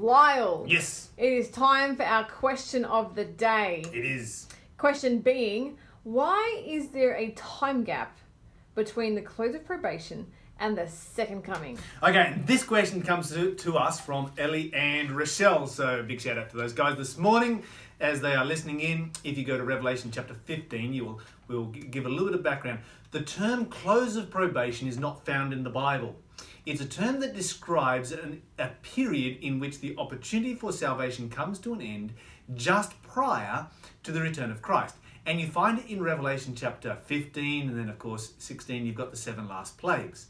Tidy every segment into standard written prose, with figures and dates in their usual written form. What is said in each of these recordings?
Lyle. Yes. It is time for our question of the day. It is. Question being, why is there a time gap between the close of probation and the second coming? Okay, this question comes to us from Ellie and Rochelle. So big shout out to those guys this morning as they are listening in. If you go to Revelation chapter 15, we'll give a little bit of background. The term close of probation is not found in the Bible. It's a term that describes a period in which the opportunity for salvation comes to an end just prior to the return of Christ. And you find it in Revelation chapter 15, and then of course 16, you've got the 7 last plagues.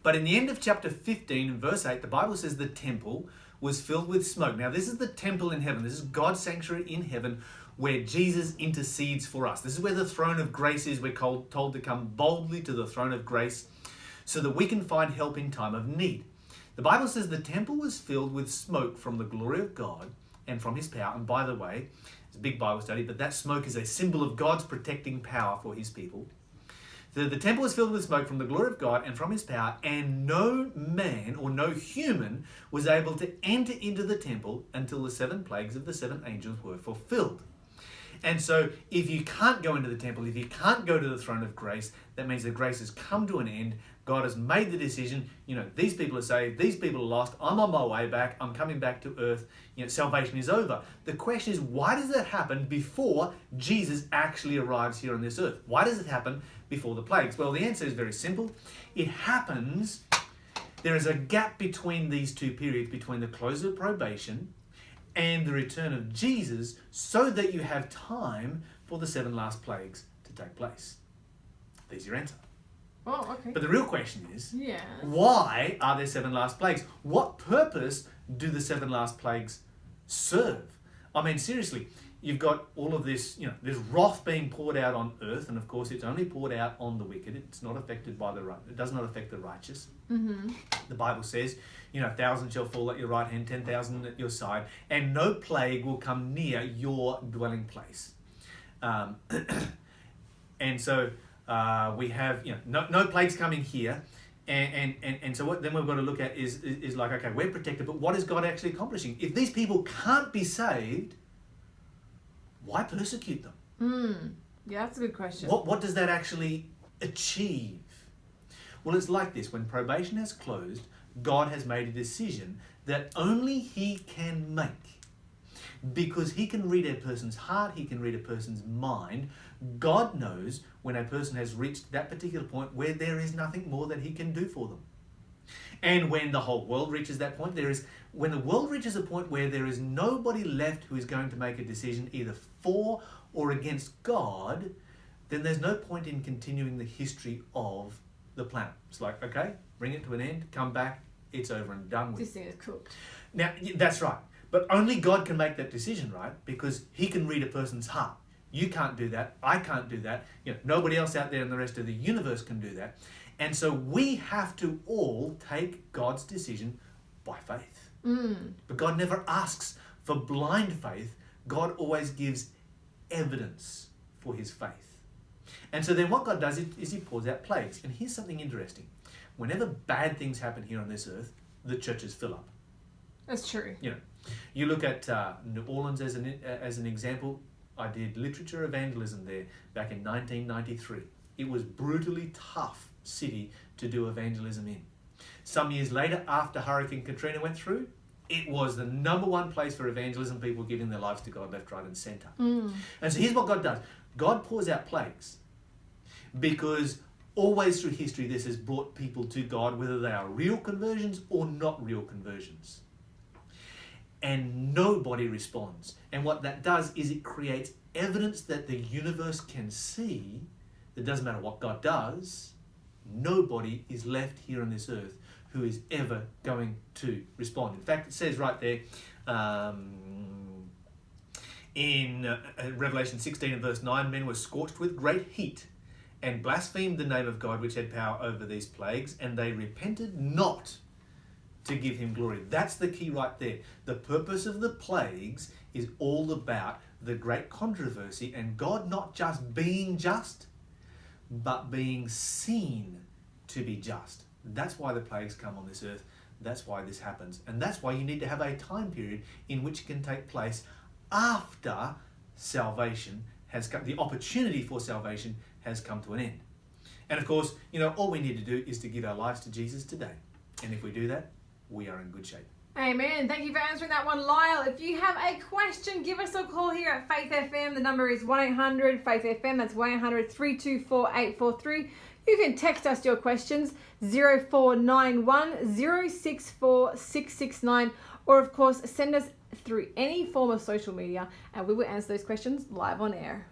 But in the end of chapter 15, in verse 8, the Bible says the temple was filled with smoke. Now this is the temple in heaven. This is God's sanctuary in heaven where Jesus intercedes for us. This is where the throne of grace is. We're told to come boldly to the throne of grace so that we can find help in time of need. The Bible says the temple was filled with smoke from the glory of God and from his power. And by the way, it's a big Bible study, but that smoke is a symbol of God's protecting power for his people. The temple was filled with smoke from the glory of God and from his power, and no man or no human was able to enter into the temple until the 7 plagues of the 7 angels were fulfilled. And so if you can't go into the temple, if you can't go to the throne of grace, that means that grace has come to an end. God has made the decision, these people are saved, these people are lost, I'm on my way back, I'm coming back to earth, salvation is over. The question is, why does that happen before Jesus actually arrives here on this earth? Why does it happen before the plagues? Well, the answer is very simple. It happens, there is a gap between these two periods, between the close of probation and the return of Jesus, so that you have time for the 7 last plagues to take place. There's your answer. Oh, okay. But the real question is, Yeah. why are there 7 last plagues? What purpose do the 7 last plagues serve? I mean, seriously, you've got all of this, there's wrath being poured out on earth, and of course it's only poured out on the wicked. It's not affected by it does not affect the righteous. Mm-hmm. The Bible says, 1,000 shall fall at your right hand, 10,000 at your side, and no plague will come near your dwelling place. And so we have, no plagues coming here. And so what then we've got to look at is like, okay, we're protected, but what is God actually accomplishing? If these people can't be saved, why persecute them? Yeah, that's a good question. What does that actually achieve? Well, it's like this. When probation has closed, God has made a decision that only he can make. Because he can read a person's heart, he can read a person's mind. God knows when a person has reached that particular point where there is nothing more that he can do for them. And when the whole world reaches that point, when the world reaches a point where there is nobody left who is going to make a decision either for or against God, then there's no point in continuing the history of the planet. It's like, okay, bring it to an end, come back, it's over and done with. This thing is cooked. Now, that's right. But only God can make that decision, right? Because he can read a person's heart. You can't do that. I can't do that. Nobody else out there in the rest of the universe can do that. And so we have to all take God's decision by faith. But God never asks for blind faith. God always gives evidence for his faith. And so then what God does is he pours out plagues. And here's something interesting. Whenever bad things happen here on this earth, the churches fill up. That's true. You look at New Orleans as an example. I did literature evangelism there back in 1993. It was brutally tough city to do evangelism in. Some years later, after Hurricane Katrina went through, it was the number 1 place for evangelism, people giving their lives to God left, right and centre. And so here's what God does. God pours out plagues because always through history this has brought people to God, whether they are real conversions or not real conversions. And nobody responds. And what that does is it creates evidence that the universe can see that doesn't matter what God does, nobody is left here on this earth who is ever going to respond. In fact, it says right there in Revelation 16 and verse 9, men were scorched with great heat and blasphemed the name of God which had power over these plagues, and they repented not to give him glory. That's the key right there. The purpose of the plagues is all about the great controversy and God not just being just, but being seen to be just. That's why the plagues come on this earth. That's why this happens. And that's why you need to have a time period in which it can take place after salvation has come, the opportunity for salvation has come to an end. And of course, all we need to do is to give our lives to Jesus today. And if we do that, we are in good shape. Amen. Thank you for answering that one, Lyle. If you have a question, give us a call here at Faith FM. The number is 1-800-FAITH-FM. That's 1-800-324-843. You can text us your questions, 0491 064 669, or of course, send us through any form of social media, and we will answer those questions live on air.